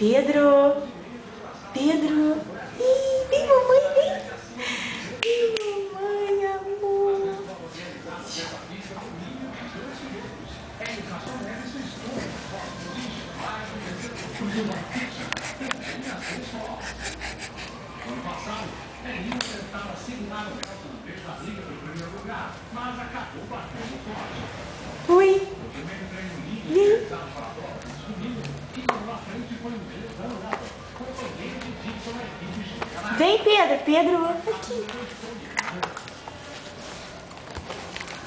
Pedro! Pedro! Ih, vem mamãe, vem! Vem mamãe, amor! Ano passado, Elinho tentava segurar o Nelson desde a liga do primeiro lugar, mas acabou batendo forte. Oi! No primeiro treino livre, Vem! realizado para a prova de domingo, quem tomou a frente foi o Gil Danado, companheiro de Dixon na equipe chilena. Vem, Pedro! Pedro! Aqui!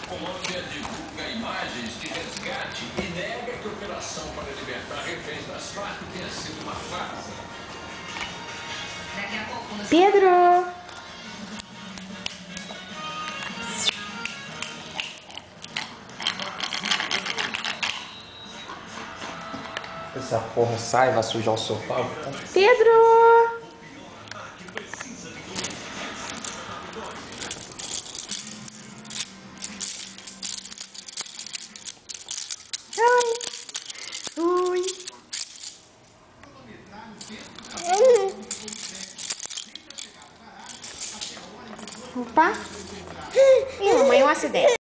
Colômbia divulga imagens de resgate e nega que a operação para libertar reféns das Farc tenha sido uma farsa. Pedro! Essa porra sai, vai sujar o sofá. Pedro! Oi! Oi! Opa! Ih, mamãe, um acidente.